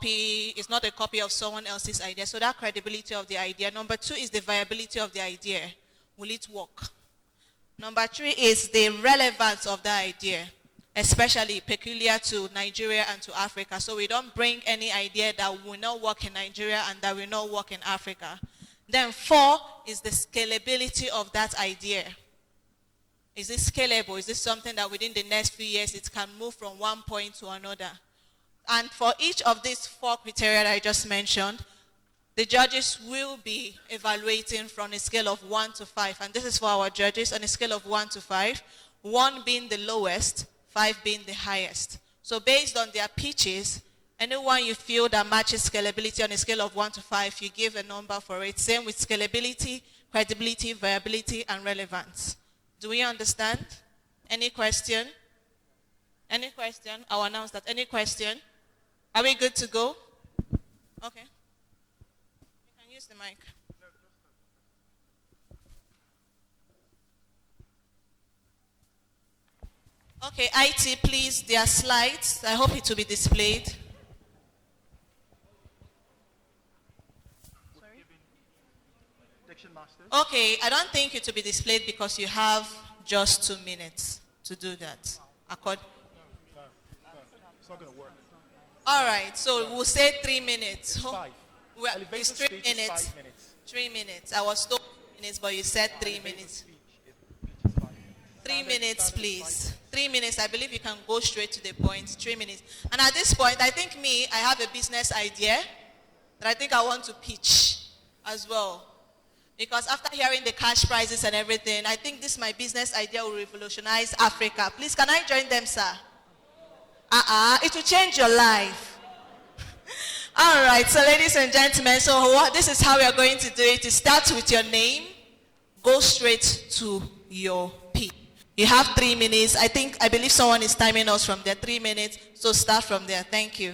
it's not a copy of someone else's idea. So that credibility of the idea. Number 2 is the viability of the idea. Will it work? Number 3 is the relevance of the idea, especially peculiar to Nigeria and to Africa. So we don't bring any idea that will not work in Nigeria and that will not work in Africa. Then 4 is the scalability of that idea. Is it scalable? Is this something that within the next few years it can move from one point to another? And for each of these 4 criteria that I just mentioned, the judges will be evaluating from a scale of 1 to 5. And this is for our judges on a scale of 1 to 5, 1 being the lowest, 5 being the highest. So based on their pitches, anyone you feel that matches scalability on a scale of 1 to 5, you give a number for it. Same with scalability, credibility, viability, and relevance. Do we understand? Any question? Any question? I'll announce that. Any question? Are we good to go? Okay. You can use the mic. Okay, IT, please, there are slides. I hope it will be displayed. Sorry? Diction Masters. Okay, I don't think it will be displayed because you have just 2 minutes to do that. It's not going to work. All right, so we'll say 3 minutes. It's 3 minutes. 3 minutes. I was told 3 minutes, but you said 3 minutes. 3 minutes, please. 3 minutes. I believe you can go straight to the point. 3 minutes. And at this point, I think I have a business idea that I think I want to pitch as well. Because after hearing the cash prizes and everything, I think my business idea will revolutionize Africa. Please, can I join them, sir? It will change your life. All right, so ladies and gentlemen, so this is how we are going to do it. It starts with your name, go straight to your pitch. You have 3 minutes. I believe someone is timing us from there. 3 minutes, so start from there. Thank you.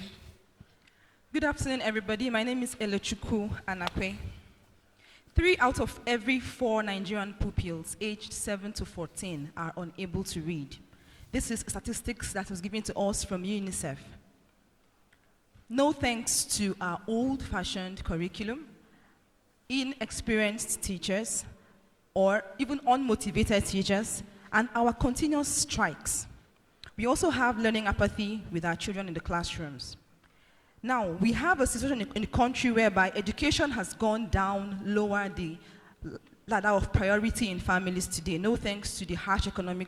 Good afternoon, everybody. My name is Elechukwu Anakwe. 3 out of every 4 Nigerian pupils aged 7 to 14 are unable to read. This is statistics that was given to us from UNICEF. No thanks to our old-fashioned curriculum, inexperienced teachers, or even unmotivated teachers, and our continuous strikes. We also have learning apathy with our children in the classrooms. Now, we have a situation in the country whereby education has gone down lower the ladder of priority in families today, no thanks to the harsh economic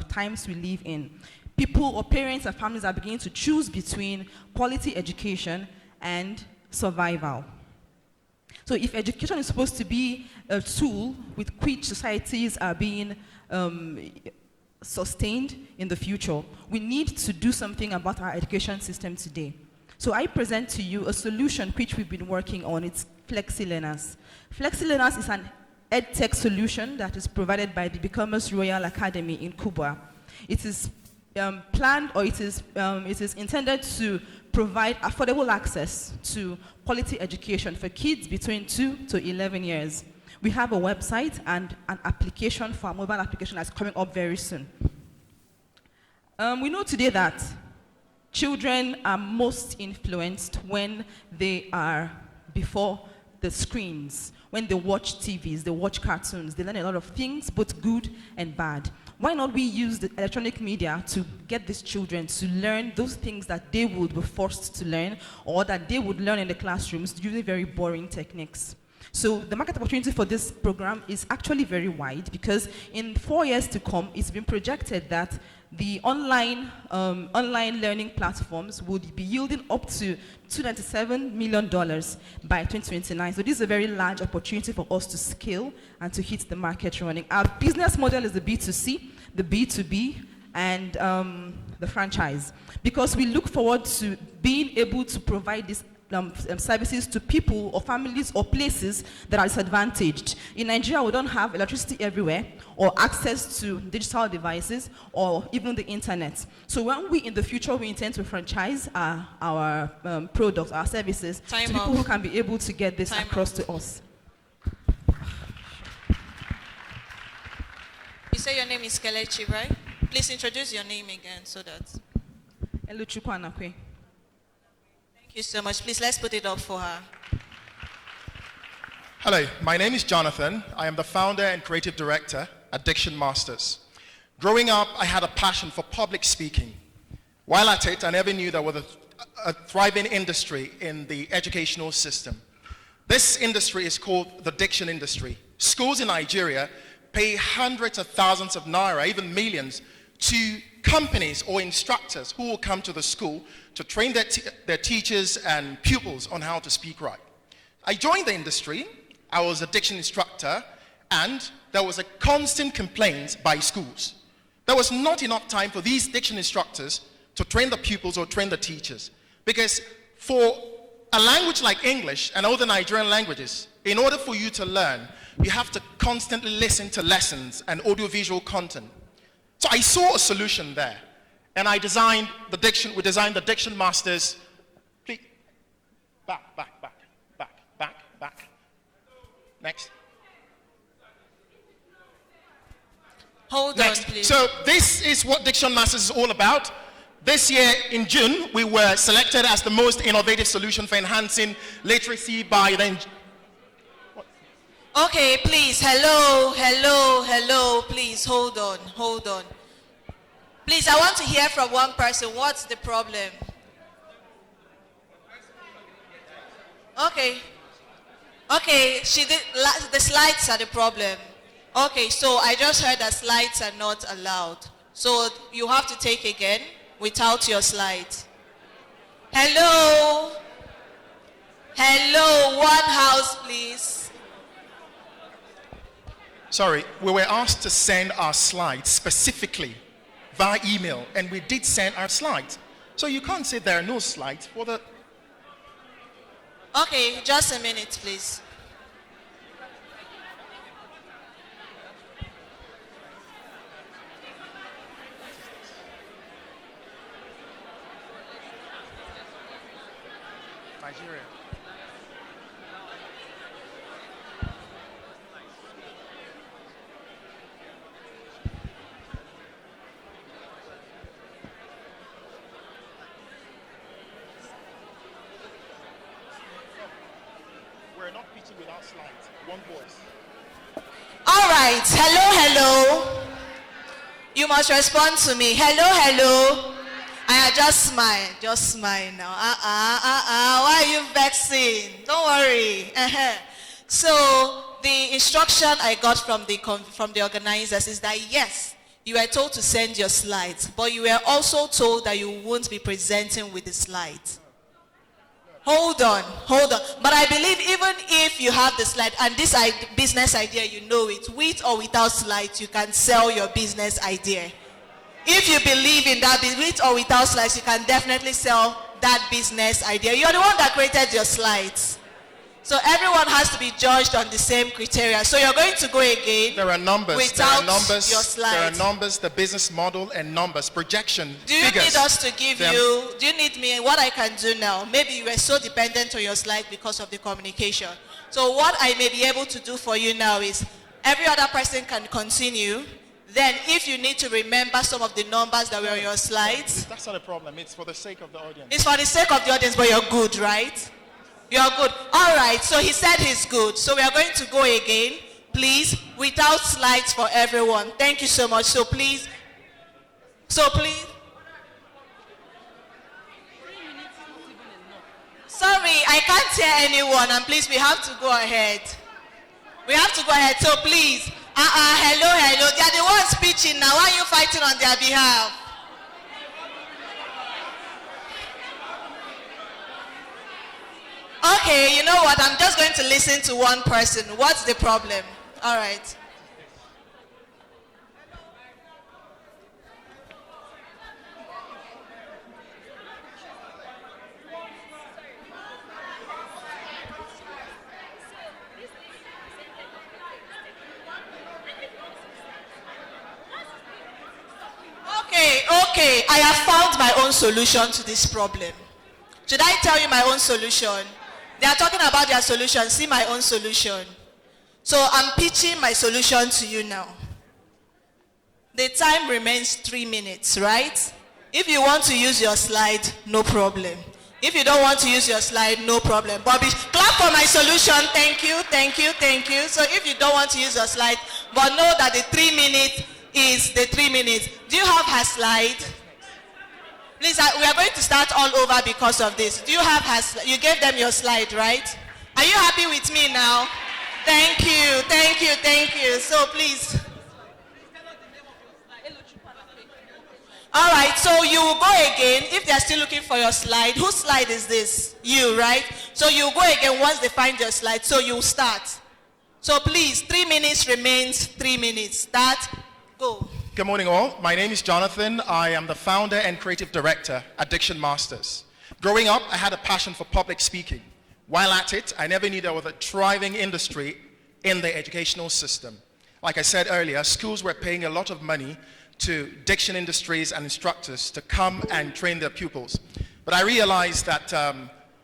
times we live in. People or parents and families are beginning to choose between quality education and survival. So if education is supposed to be a tool with which societies are being sustained in the future, we need to do something about our education system today. So I present to you a solution which we've been working on. It's Flexi Learners. Flexi Learners is an Edtech solution that is provided by the Becomers Royal Academy in Kubwa. It is planned, or it is intended to provide affordable access to quality education for kids between 2 to 11 years. We have a website and an application for a mobile application that's coming up very soon. We know today that children are most influenced when they are before the screens. When they watch TVs, they watch cartoons, they learn a lot of things, both good and bad. Why not we use the electronic media to get these children to learn those things that they would be forced to learn, or that they would learn in the classrooms using very boring techniques? So the market opportunity for this program is actually very wide, because in 4 years to come, it's been projected that the online learning platforms would be yielding up to $297 million by 2029. So this is a very large opportunity for us to scale and to hit the market running. Our business model is the B2C, the B2B, and the franchise, because we look forward to being able to provide these services to people or families or places that are disadvantaged. In Nigeria, we don't have electricity everywhere, or access to digital devices, or even the internet. So when in the future, we intend to franchise our products, our services, to people who can be able to get this across to us. You say your name is Kelechi, right? Please introduce your name again so that. Elechukwu Anakwe. you so much. Please, let's put it up for her. Hello, my name is Jonathan. I am the founder and creative director at Diction Masters. Growing up, I had a passion for public speaking. While at it, I never knew there was a thriving industry in the educational system. This industry is called the diction industry. Schools in Nigeria pay hundreds of thousands of naira, even millions, to companies or instructors who will come to the school to train their teachers and pupils on how to speak right. I joined the industry. I was a diction instructor, and there was a constant complaint by schools. There was not enough time for these diction instructors to train the pupils or train the teachers. Because for a language like English and other Nigerian languages, in order for you to learn, you have to constantly listen to lessons and audiovisual content. So I saw a solution there, and we designed the Diction Masters. Please, back. Next. Hold on, please. So this is what Diction Masters is all about. This year in June, we were selected as the most innovative solution for enhancing literacy by the... Okay, please, hello, please, hold on. Please, I want to hear from one person. What's the problem? Okay, the slides are the problem. Okay, so I just heard that slides are not allowed. So you have to take again without your slides. Hello, one house, please. Sorry, we were asked to send our slides specifically via email, and we did send our slides. So you can't say there are no slides for the... Okay, just a minute, please. Nigeria. We're not pitching without slides. One voice. All right, hello. You must respond to me. Hello. I just smile now. Why are you vexing? Don't worry. So the instruction I got from the organizers is that yes, you were told to send your slides, but you were also told that you won't be presenting with the slides. Hold on. But I believe even if you have the slide and this business idea, you know it, with or without slides, you can sell your business idea. If you believe in that, with or without slides, you can definitely sell that business idea. You're the one that created your slides. So everyone has to be judged on the same criteria. So you're going to go again. There are numbers. Without your slides. There are numbers, the business model and numbers, projection, Do you figures. need us to give you, do you need me, what I can do now? Maybe you were so dependent on your slide because of the communication. So what I may be able to do for you now is every other person can continue. Then if you need to remember some of the numbers that were on your slides. That's not a problem. It's for the sake of the audience. It's for the sake of the audience, but you're good, right? You're good. All right, so he said he's good. So we are going to go again, please, without slides for everyone. Thank you so much. So please. Sorry, I can't hear anyone, and please, we have to go ahead. So please, hello. They are the ones speaking now. Why are you fighting on their behalf? Okay, you know what? I'm just going to listen to one person. What's the problem? All right. Okay. I have found my own solution to this problem. Should I tell you my own solution? They are talking about their solution. See my own solution. So I'm pitching my solution to you now. The time remains 3 minutes, right? If you want to use your slide, no problem. If you don't want to use your slide, no problem. Bobby, clap for my solution. Thank you, thank you, thank you. So if you don't want to use your slide, but know that the 3 minutes is the 3 minutes. Do you have her slide? Please, we are going to start all over because of this. Do you have her slide? You gave them your slide, right? Are you happy with me now? Thank you, thank you, thank you. So please. All right, so you will go again. If they are still looking for your slide, whose slide is this? You, right? So you go again once they find your slide. So you start. So please, 3 minutes remains 3 minutes. Start, go. Good morning all. My name is Jonathan. I am the founder and creative director at Diction Masters. Growing up, I had a passion for public speaking. While at it, I never knew there was a thriving industry in the educational system. Like I said earlier, schools were paying a lot of money to diction industries and instructors to come and train their pupils. But I realized that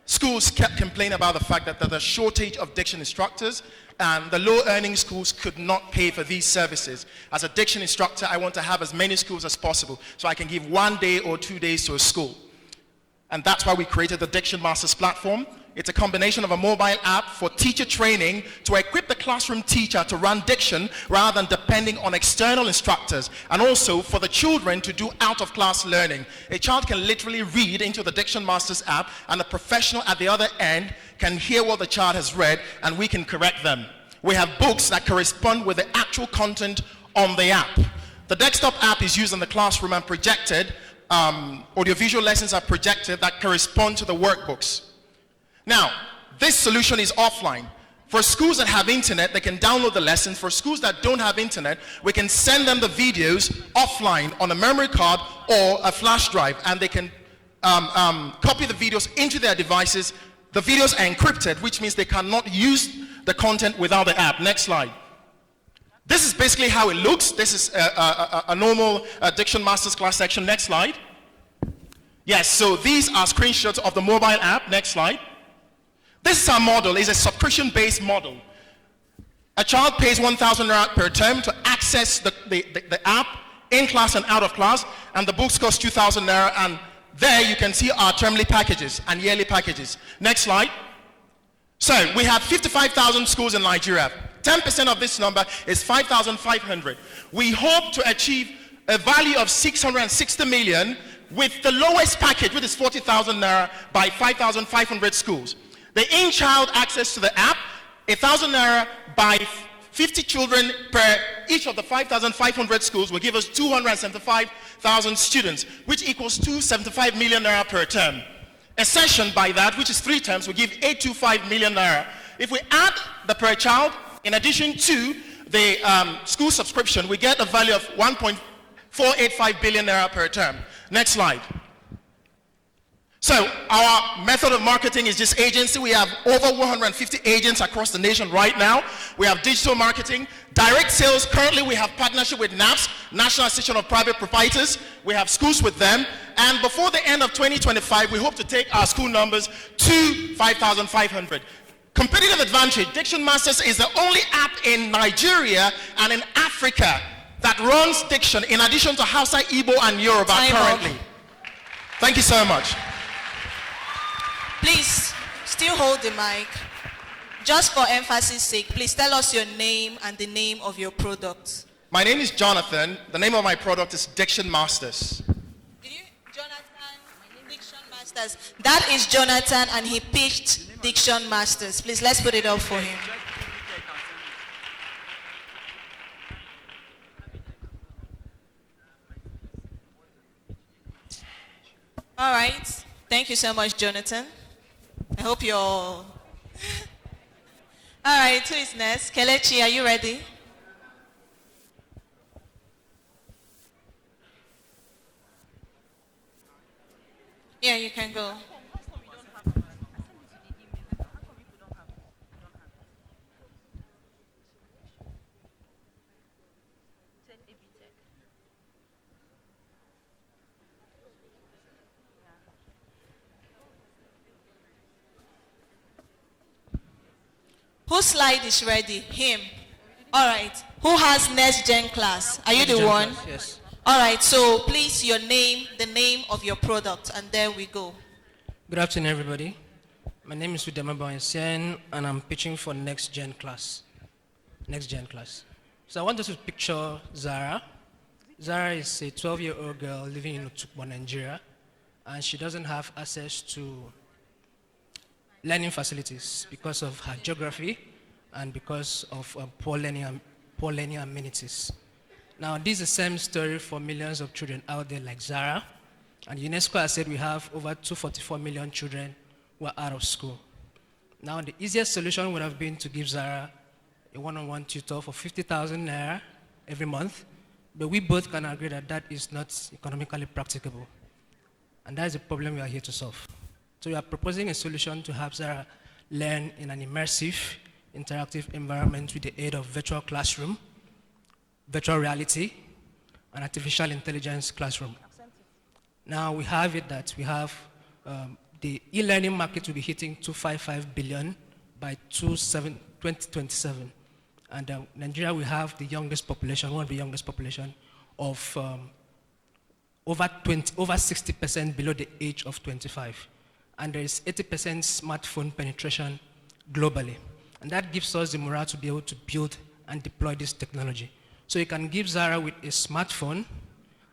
schools kept complaining about the fact that there's a shortage of diction instructors and the low-earning schools could not pay for these services. As a diction instructor, I want to have as many schools as possible so I can give 1 day or 2 days to a school. And that's why we created the Diction Masters platform. It's a combination of a mobile app for teacher training to equip the classroom teacher to run diction rather than depending on external instructors, and also for the children to do out-of-class learning. A child can literally read into the Diction Masters app and the professional at the other end can hear what the child has read and we can correct them. We have books that correspond with the actual content on the app. The desktop app is used in the classroom and projected. Audiovisual lessons are projected that correspond to the workbooks. Now, this solution is offline. For schools that have internet, they can download the lessons. For schools that don't have internet, we can send them the videos offline on a memory card or a flash drive, and they can copy the videos into their devices. The videos are encrypted, which means they cannot use the content without the app. Next slide. This is basically how it looks. This is a normal Diction Masters class section. Next slide. Yes, so these are screenshots of the mobile app. Next slide. This is our model. It's a subscription-based model. A child pays 1,000 Naira per term to access the app in class and out of class, and the books cost 2,000 Naira, and there you can see our termly packages and yearly packages. Next slide. So we have 55,000 schools in Nigeria. 10% of this number is 5,500. We hope to achieve a value of 660 million with the lowest package, which is 40,000 Naira, by 5,500 schools. The in-child access to the app, 1,000 Naira by 50 children per each of the 5,500 schools will give us 275,000 students, which equals 275 million Naira per term. A session by that, which is 3 terms, will give 825 million Naira. If we add the per child, in addition to the school subscription, we get a value of 1.485 billion Naira per term. Next slide. So our method of marketing is just agency. We have over 150 agents across the nation right now. We have digital marketing, direct sales. Currently we have partnership with NAPS, National Association of Private Proprietors. We have schools with them. And before the end of 2025, we hope to take our school numbers to 5,500. Competitive advantage. Diction Masters is the only app in Nigeria and in Africa that runs diction in addition to Hausa, Igbo, and Yoruba currently. Thank you so much. Please, still hold the mic. Just for emphasis sake, please tell us your name and the name of your product. My name is Jonathan. The name of my product is Diction Masters. Jonathan, Diction Masters. That is Jonathan, and he pitched Diction Masters. Please, let's put it up for him. All right. Thank you so much, Jonathan. I hope you're... All right, who is next? Kelechi, are you ready? Yeah, you can go. Whose slide is ready? Him. All right. Who has next gen class? Are you the one? Class, yes. All right. So please, your name, the name of your product, and there we go. Good afternoon, everybody. My name is Vertebra, and I'm pitching for Next Gen class. Next Gen class. So I want us to picture Zara. Zara is a 12-year-old girl living in Otukbo, Nigeria, and she doesn't have access to learning facilities because of her geography and because of poor learning amenities. Now, this is the same story for millions of children out there like Zara. And UNESCO has said we have over 244 million children who are out of school. Now, the easiest solution would have been to give Zara a one-on-one tutor for 50,000 naira every month, but we both can agree that that is not economically practicable. And that is the problem we are here to solve. So we are proposing a solution to have Zara learn in an immersive, interactive environment with the aid of virtual classroom, virtual reality, and artificial intelligence classroom. Now we have it that we have the e-learning market will be hitting 255 billion by 2027. And Nigeria will have the youngest population, one of the youngest population of over 60% below the age of 25. And there is 80% smartphone penetration globally. And that gives us the morale to be able to build and deploy this technology. So you can give Zara with a smartphone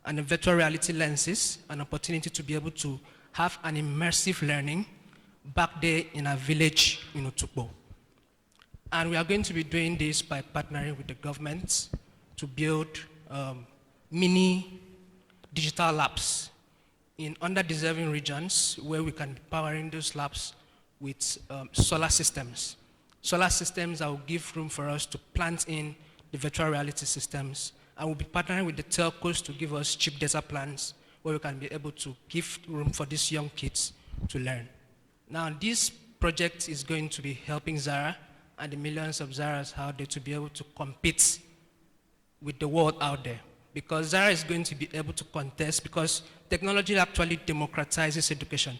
and the virtual reality lenses an opportunity to be able to have an immersive learning back there in a village in Otukbo. And we are going to be doing this by partnering with the government to build mini digital labs in underdeserving regions where we can be powering those labs with solar systems. Solar systems that will give room for us to plant in the virtual reality systems. And we'll be partnering with the telcos to give us cheap data plans where we can be able to give room for these young kids to learn. Now, this project is going to be helping Zara and the millions of Zaras out there to be able to compete with the world out there. Because Zara is going to be able to contest because technology actually democratizes education.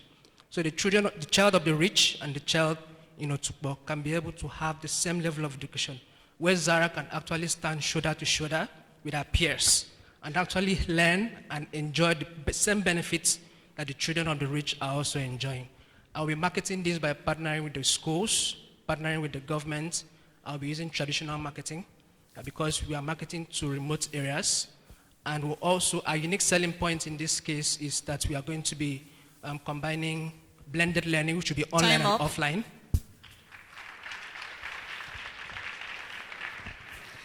So the child of the rich and the child in Otukbo can be able to have the same level of education, where Zara can actually stand shoulder to shoulder with her peers and actually learn and enjoy the same benefits that the children of the rich are also enjoying. I'll be marketing this by partnering with the schools, partnering with the government. I'll be using traditional marketing because we are marketing to remote areas. And we'll also, our unique selling point in this case is that we are going to be combining blended learning, which will be online and offline.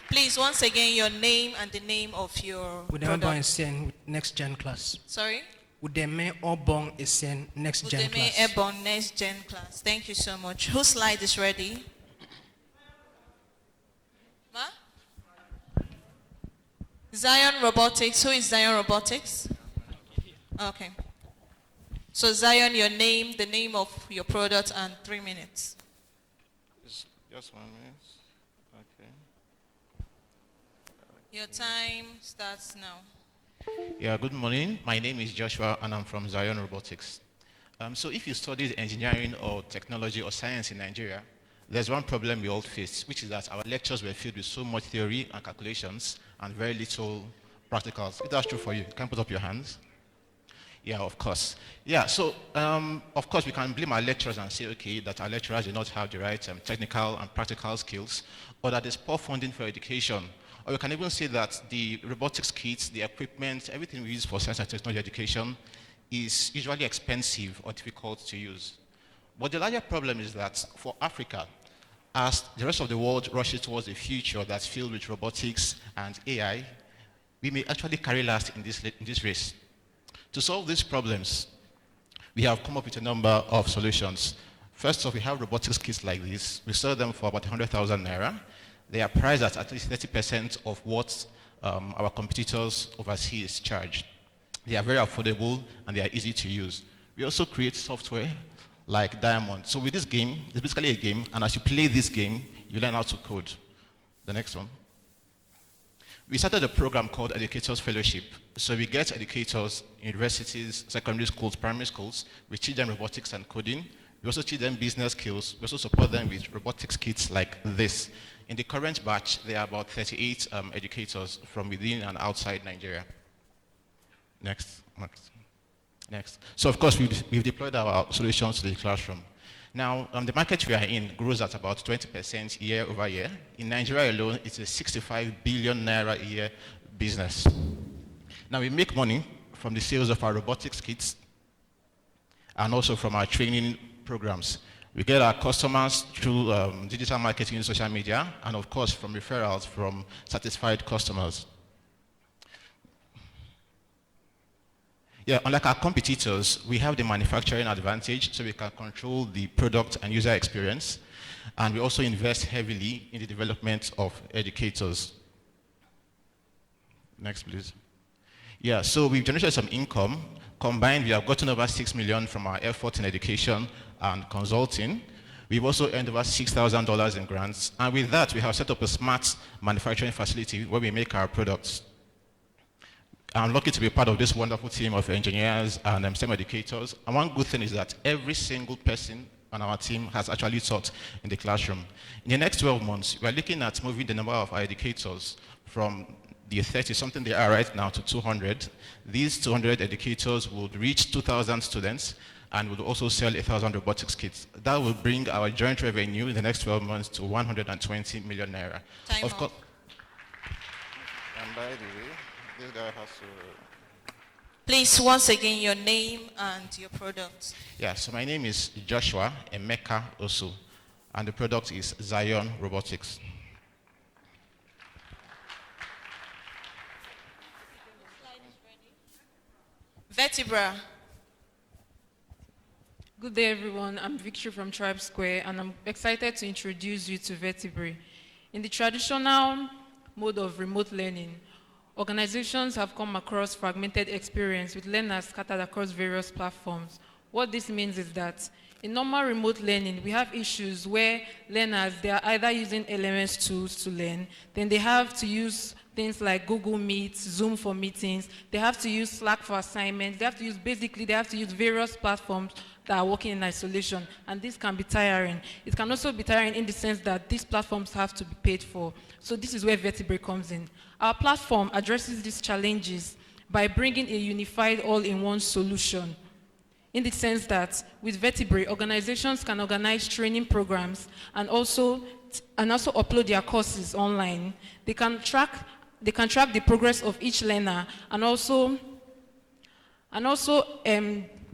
Please, once again, your name and the name of your product. Next Gen class. Sorry? Udeme Obong Essien Next Gen class. Udeme Ebon Next Gen class. Thank you so much. Whose slide is ready? Ma? Zion Robotics. Who is Zion Robotics? Okay. So Zion, your name, the name of your product, and 3 minutes. Just 1 minute. Okay. Your time starts now. Yeah, good morning. My name is Joshua and I'm from Zion Robotics. So if you studied engineering or technology or science in Nigeria, there's one problem we all face, which is that our lectures were filled with so much theory and calculations and very little practicals. If that's true for you, you can put up your hands. Yeah, of course. Yeah, so of course we can blame our lecturers and say, okay, that our lecturers do not have the right technical and practical skills, or that there's poor funding for education. Or we can even say that the robotics kits, the equipment, everything we use for science and technology education is usually expensive or difficult to use. But the larger problem is that for Africa, as the rest of the world rushes towards a future that's filled with robotics and AI, we may actually carry last in this race. To solve these problems, we have come up with a number of solutions. First off, we have robotics kits like this. We sell them for about 100,000 naira. They are priced at least 30% of what our competitors overseas charge. They are very affordable and they are easy to use. We also create software like Diamond. So with this game, it's basically a game, and as you play this game, you learn how to code. The next one. We started a program called Educators Fellowship. So we get educators, universities, secondary schools, primary schools. We teach them robotics and coding. We also teach them business skills. We also support them with robotics kits like this. In the current batch, there are about 38 educators from within and outside Nigeria. Next. Next. So of course, we've deployed our solutions to the classroom. Now, the market we are in grows at about 20% year over year. In Nigeria alone, it's a 65 billion naira a year business. Now, we make money from the sales of our robotics kits and also from our training programs. We get our customers through digital marketing and social media, and of course, from referrals from satisfied customers. Yeah, unlike our competitors, we have the manufacturing advantage, so we can control the product and user experience. And we also invest heavily in the development of educators. Next, please. Yeah, so we've generated some income. Combined, we have gotten over 6 million from our effort in education and consulting. We've also earned over $6,000 in grants. And with that, we have set up a smart manufacturing facility where we make our products. I'm lucky to be part of this wonderful team of engineers and STEM educators. And one good thing is that every single person on our team has actually taught in the classroom. In the next 12 months, we're looking at moving the number of our educators from the 30-something they are right now to 200. These 200 educators would reach 2,000 students and would also sell 1,000 robotics kits. That will bring our joint revenue in the next 12 months to 120 million naira. Time of up. course. And by the way, this guy has to... Please, once again, your name and your product. Yeah, so my name is Joshua Emeka Osu, and the product is Zion Robotics. Vertebra. Good day, everyone. I'm Victory from Tribe Square, and I'm excited to introduce you to Vertebra. In the traditional mode of remote learning, organizations have come across fragmented experience with learners scattered across various platforms. What this means is that in normal remote learning, we have issues where learners, they are either using LMS tools to learn, then they have to use things like Google Meet, Zoom for meetings, they have to use Slack for assignments, they have to use various platforms that are working in isolation, and this can be tiring. It can also be tiring in the sense that these platforms have to be paid for. So this is where Vertebra comes in. Our platform addresses these challenges by bringing a unified all-in-one solution, in the sense that with Vertebra, organizations can organize training programs and also upload their courses online. They can track the progress of each learner and also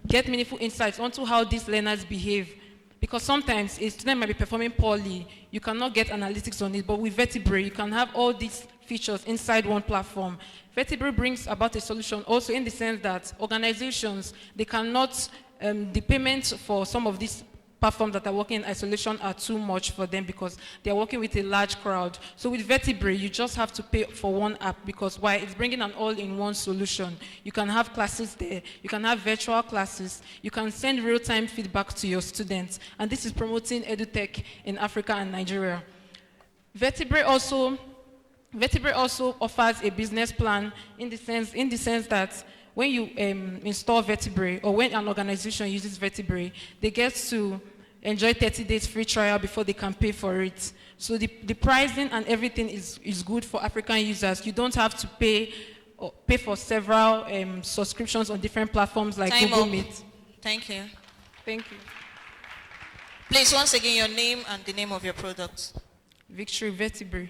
get meaningful insights onto how these learners behave. Because sometimes a student might be performing poorly, you cannot get analytics on it, but with Vertebra, you can have all these features inside one platform. Vertebra brings about a solution also in the sense that organizations, they cannot, the payments for some of these platforms that are working in isolation are too much for them because they are working with a large crowd. So with Vertebra, you just have to pay for one app because why? It's bringing an all-in-one solution. You can have classes there, you can have virtual classes, you can send real-time feedback to your students, and this is promoting EduTech in Africa and Nigeria. Vertebra also offers a business plan in the sense that when you install Vertebra, or when an organization uses Vertebra, they get to enjoy 30 days free trial before they can pay for it. So the pricing and everything is good for African users. You don't have to pay for several subscriptions on different platforms like Time Google up. Meet. Thank you. Thank you. Please, once again, your name and the name of your product. Victory, Vertebra.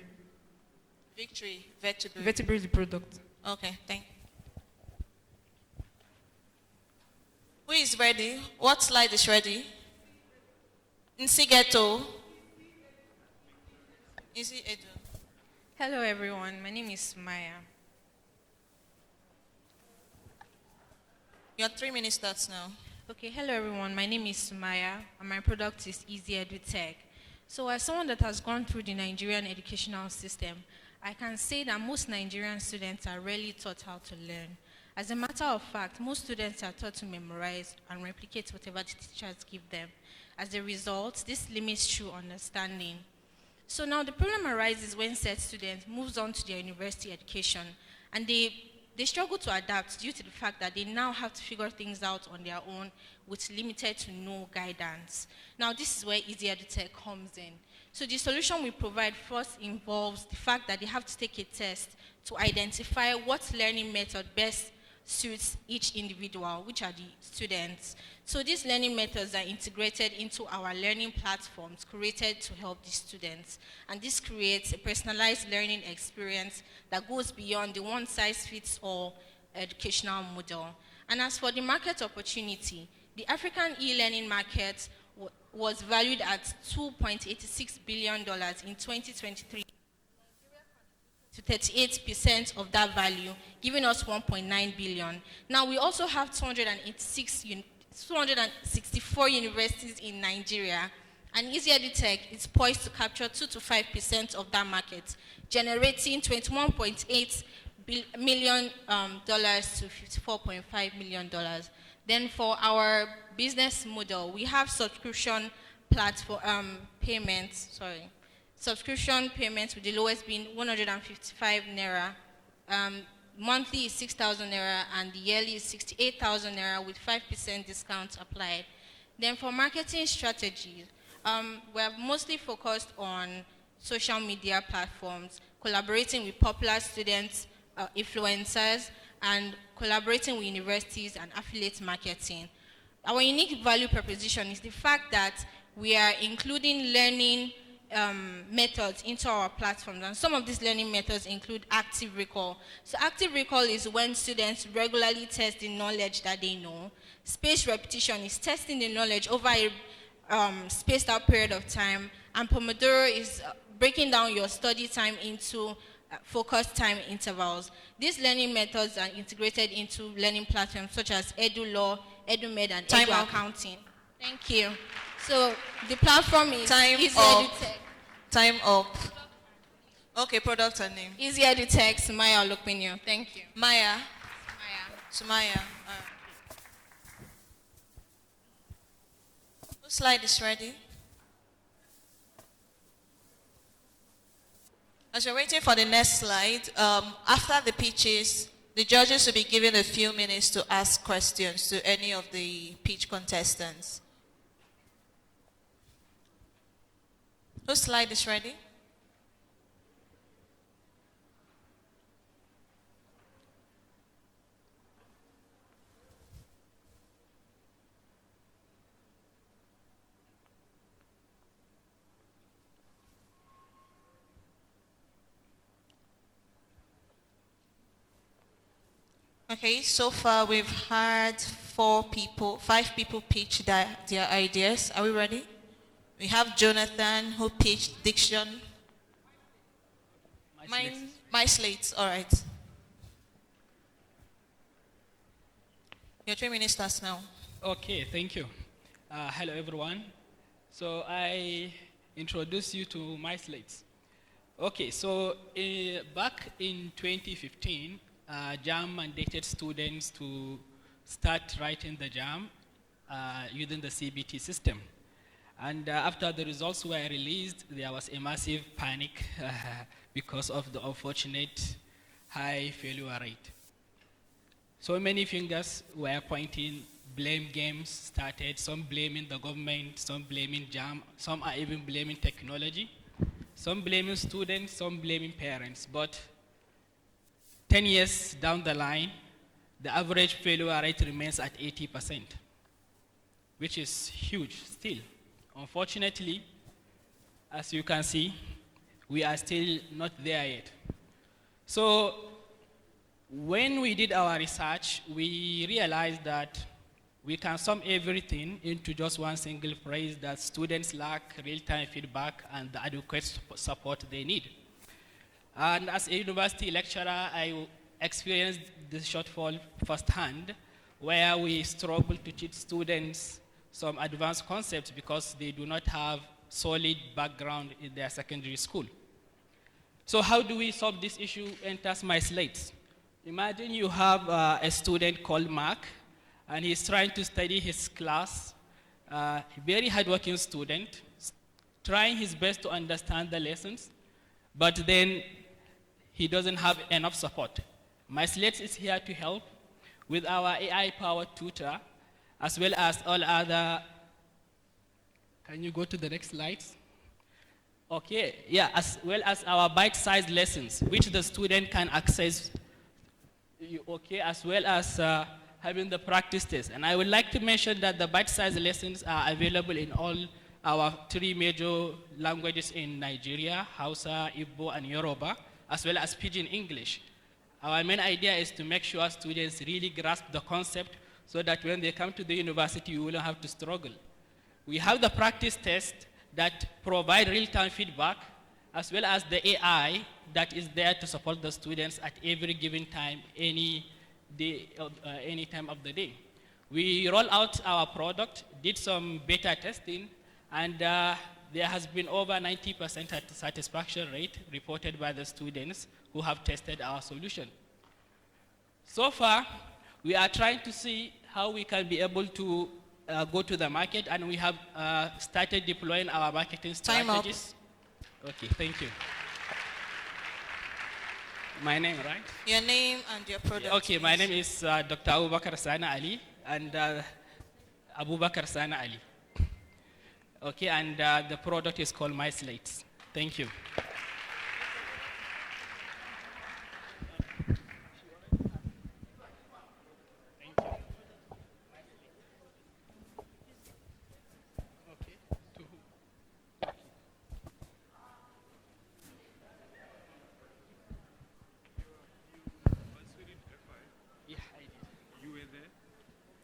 Victory, Vertebra. Vertebra is the product. Okay, thank you. Who is ready? What slide is ready? Nsigeto. EasyEdu. Hello everyone, my name is Maya. Your 3 minutes starts now. Okay, hello everyone, my name is Maya and my product is EasyEdu Tech. So as someone that has gone through the Nigerian educational system, I can say that most Nigerian students are rarely taught how to learn. As a matter of fact, most students are taught to memorize and replicate whatever the teachers give them. As a result, this limits true understanding. So now the problem arises when said student moves on to their university education and they struggle to adapt due to the fact that they now have to figure things out on their own with limited to no guidance. Now this is where EasyEdu Tech comes in. So the solution we provide first involves the fact that they have to take a test to identify what learning method best suits each individual, which are the students. So these learning methods are integrated into our learning platforms created to help the students. And this creates a personalized learning experience that goes beyond the one-size-fits-all educational model. And as for the market opportunity, the African e-learning market was valued at $2.86 billion in 2023 to 38% of that value, giving us 1.9 billion. Now we also have 264 universities in Nigeria, and EasyEdu is poised to capture 2 to 5% of that market, generating $21.8 million to $54.5 million. Then for our business model, we have subscription subscription payments with the lowest being 155 naira. Monthly is 6,000 naira and the yearly is 68,000 naira with 5% discount applied. Then for marketing strategies, we have mostly focused on social media platforms, collaborating with popular students, influencers, and collaborating with universities and affiliate marketing. Our unique value proposition is the fact that we are including learning methods into our platforms, and some of these learning methods include active recall. So active recall is when students regularly test the knowledge that they know. Spaced repetition is testing the knowledge over a spaced out period of time, and Pomodoro is breaking down your study time into focused time intervals. These learning methods are integrated into learning platforms such as EduLaw, EduMed, and EduAccounting. Thank you. So the platform is EasyEdu. Time up. Okay, product and name. EasyEdu, Sumaya Olukminyo. Thank you. Maya. Sumaya. Whose slide is ready? As you're waiting for the next slide, after the pitches, the judges will be given a few minutes to ask questions to any of the pitch contestants. Whose slide is ready? Okay, so far we've had 5 people pitch their ideas. Are we ready? We have Jonathan who pitched Diction. My Slates, all right. Your 3 minutes starts now. Okay, thank you. Hello everyone. So I introduce you to my Slates. Okay, so back in 2015, JAM mandated students to start writing the JAM using the CBT system. And after the results were released, there was a massive panic because of the unfortunate high failure rate. So many fingers were pointing, blame games started, some blaming the government, some blaming JAM, some are even blaming technology, some blaming students, some blaming parents. But 10 years down the line, the average failure rate remains at 80%, which is huge still. Unfortunately, as you can see, we are still not there yet. So when we did our research, we realized that we can sum everything into just one single phrase, that students lack real-time feedback and the adequate support they need. And as a university lecturer, I experienced this shortfall firsthand, where we struggle to teach students some advanced concepts because they do not have solid background in their secondary school. So how do we solve this issue? Enters my Slates. Imagine you have a student called Mark, and he's trying to study his class, very hardworking student, trying his best to understand the lessons, but then he doesn't have enough support. My Slates is here to help with our AI-powered tutor, as well as all other, can you go to the next slides? Okay, yeah, as well as our bite-sized lessons, which the student can access okay, as well as having the practice test. And I would like to mention that the bite-sized lessons are available in all our 3 major languages in Nigeria, Hausa, Igbo, and Yoruba, as well as Pidgin English. Our main idea is to make sure students really grasp the concept so that when they come to the university, you won't have to struggle. We have the practice test that provide real-time feedback, as well as the AI that is there to support the students at every given time, any day, any time of the day. We roll out our product, did some beta testing, and there has been over 90% satisfaction rate reported by the students who have tested our solution. So far, we are trying to see how we can be able to go to the market, and we have started deploying our marketing strategies. Okay, thank you. My name, right? Your name and your product. Okay, my name is Dr. Abubakar Sana Ali, and Abubakar Sana Ali. Okay, and the product is called My Slates. Thank you.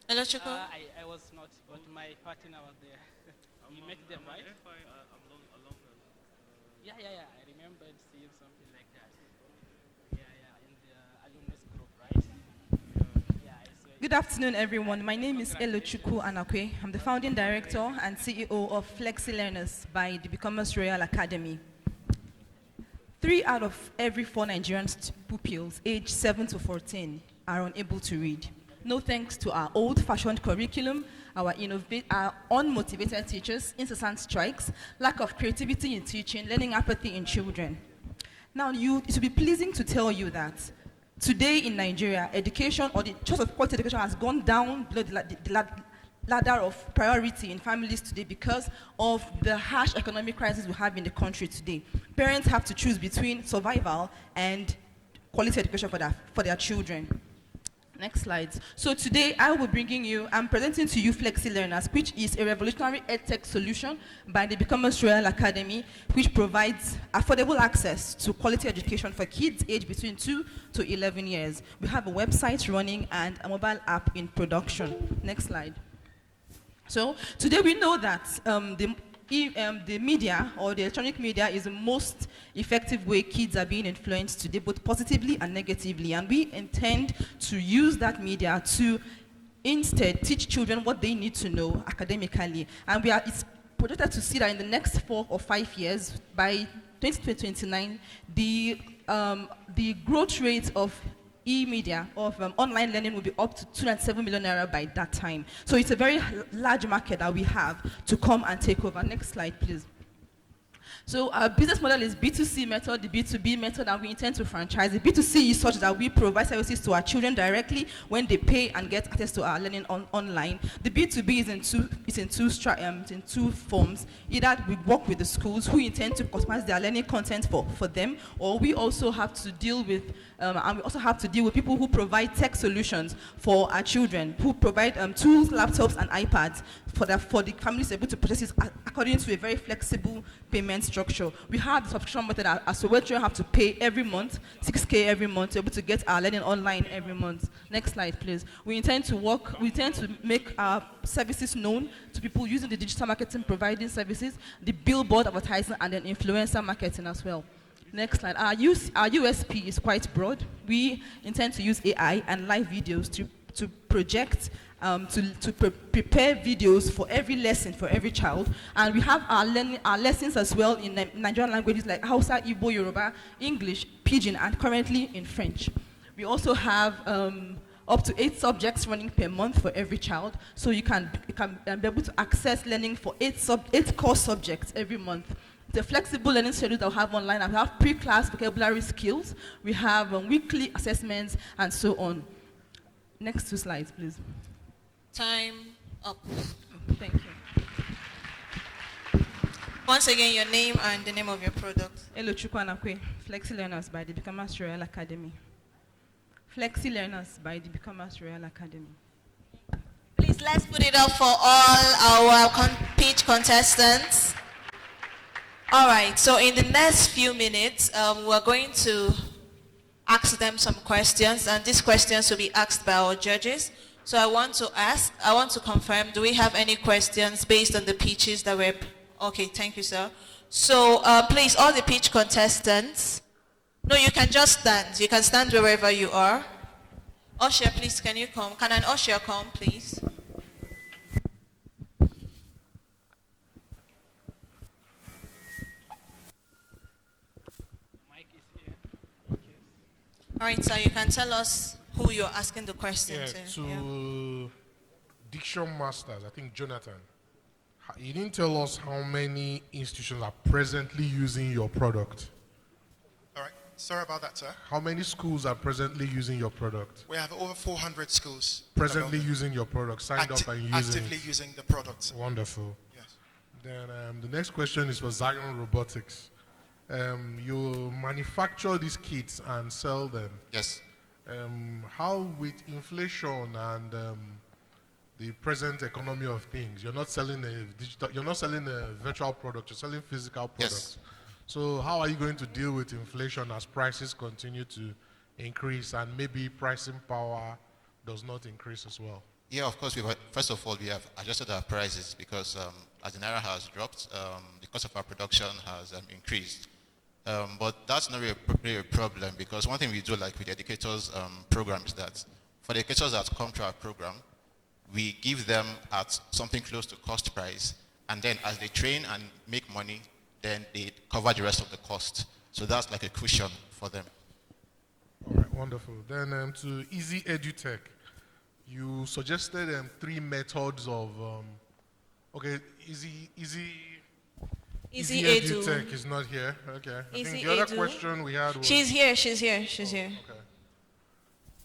Hello, Chico. I was not, but my partner was there. You met them, right? Yeah, I remembered seeing something like that. Yeah, in the alumnus group, right? Yeah, I saw it. Good afternoon, everyone. My name is Elochukwu Anakwe. I'm the founding director and CEO of Flexi Learners by the Becomers Royal Academy. 3 out of every 4 Nigerian pupils aged 7 to 14 are unable to read. No thanks to our old-fashioned curriculum, our unmotivated teachers, incessant strikes, lack of creativity in teaching, learning apathy in children. Now, it should be pleasing to tell you that today in Nigeria, education, or the choice of quality education, has gone down below the ladder of priority in families today because of the harsh economic crisis we have in the country today. Parents have to choose between survival and quality education for their children. Next slide. So today I'm presenting to you Flexi Learners, which is a revolutionary EdTech solution by the Becomers Royal Academy, which provides affordable access to quality education for kids aged between 2 to 11 years. We have a website running and a mobile app in production. Next slide. So today we know that the media or the electronic media is the most effective way kids are being influenced today, both positively and negatively. And we intend to use that media to instead teach children what they need to know academically. And it's projected to see that in the next 4 or 5 years, by 2029, the growth rate of e-media, of online learning, will be up to 207 million naira by that time. So it's a very large market that we have to come and take over. Next slide, please. So our business model is B2C method, the B2B method, and we intend to franchise. The B2C is such that we provide services to our children directly when they pay and get access to our learning online. The B2B is in two forms. Either we work with the schools who intend to customize their learning content for them, or we also have to deal with people who provide tech solutions for our children, who provide tools, laptops, and iPads for the families able to purchase it according to a very flexible payment structure. We have the subscription method as well, children have to pay every month, 6K every month, to be able to get our learning online every month. Next slide, please. We intend to make our services known to people using the digital marketing providing services, the billboard advertising, and then influencer marketing as well. Next slide. Our USP is quite broad. We intend to use AI and live videos to project, prepare videos for every lesson for every child, and we have our lessons as well in Nigerian languages like Hausa, Igbo, Yoruba, English, Pidgin, and currently in French. We also have up to 8 subjects running per month for every child, so you can be able to access learning for 8 core subjects every month. The flexible learning schedule that we have online, and we have pre-class vocabulary skills, we have weekly assessments, and so on. Next 2 slides, please. Time up. Thank you. Once again, your name and the name of your product. Elochukwu Anakwe, Flexi Learners by the Becomers Royal Academy. Flexi Learners by the Becomers Royal Academy. Please, let's put it up for all our pitch contestants. All right, so in the next few minutes, we're going to ask them some questions, and these questions will be asked by our judges. So I want to confirm, do we have any questions based on the pitches that were, okay, thank you, sir. So please, all the pitch contestants, no, you can just stand. You can stand wherever you are. Usher, please, can you come? Can an usher come, please? All right, so you can tell us who you're asking the question to. Diction Masters, I think Jonathan. You didn't tell us how many institutions are presently using your product. All right, sorry about that, sir. How many schools are presently using your product? We have over 400 schools. Presently using your product, signed up and using actively it. using the product. Wonderful. Yes. Then the next question is for Zion Robotics. You manufacture these kits and sell them. Yes. How with inflation and the present economy of things, you're not selling a virtual product, you're selling physical products. Yes. So how are you going to deal with inflation as prices continue to increase and maybe pricing power does not increase as well? Yeah, of course. First of all, we have adjusted our prices because as the naira has dropped, the cost of our production has increased. But that's not really a problem, because one thing we do, like with the educators program, is that for the educators that come to our program, we give them at something close to cost price, and then as they train and make money, then they cover the rest of the cost. So that's like a cushion for them. All right, wonderful. Then to EasyEdu Tech, you suggested 3 methods of, EasyEdu Tech is not here. Okay. I think the other question we had was... She's here. Okay.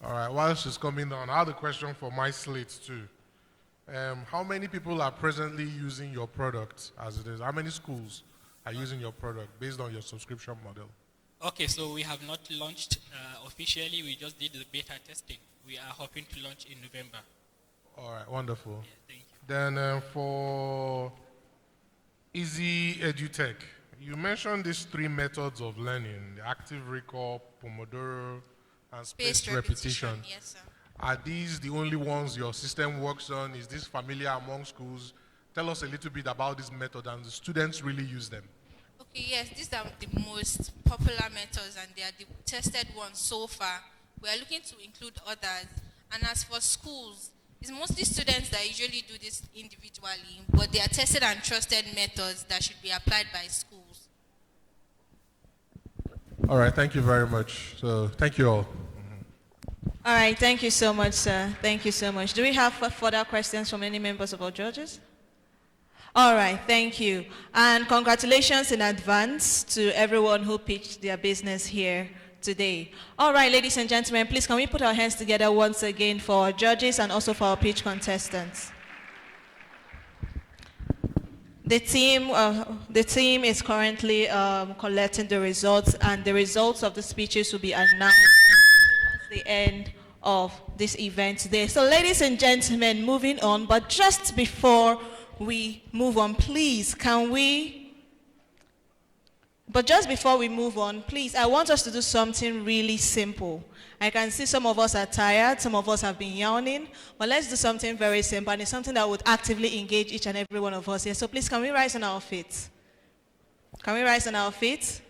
All right, while she's coming down, I had a question for my Slates too. How many people are presently using your product as it is? How many schools are using your product based on your subscription model? Okay, so we have not launched officially. We just did the beta testing. We are hoping to launch in November. All right, wonderful. Yeah, thank you. Then for EasyEdu Tech, you mentioned these 3 methods of learning: the active recall, Pomodoro, and spaced repetition. Yes, sir. Are these the only ones your system works on? Is this familiar among schools? Tell us a little bit about this method, and the students really use them. Okay, yes, these are the most popular methods and they are the tested ones so far. We are looking to include others. And as for schools, it's mostly students that usually do this individually, but they are tested and trusted methods that should be applied by schools. All right, thank you very much. So thank you all. All right, thank you so much, sir. Thank you so much. Do we have further questions from any members of our judges? All right, thank you. And congratulations in advance to everyone who pitched their business here today. All right, ladies and gentlemen, please can we put our hands together once again for our judges and also for our pitch contestants. The team is currently collecting the results, and the results of the speeches will be announced towards the end of this event today. So ladies and gentlemen, moving on, but just before we move on, please, just before we move on, please, I want us to do something really simple. I can see some of us are tired, some of us have been yawning, but let's do something very simple, and it's something that would actively engage each and every one of us here. So please, can we rise on our feet? Can we rise on our feet?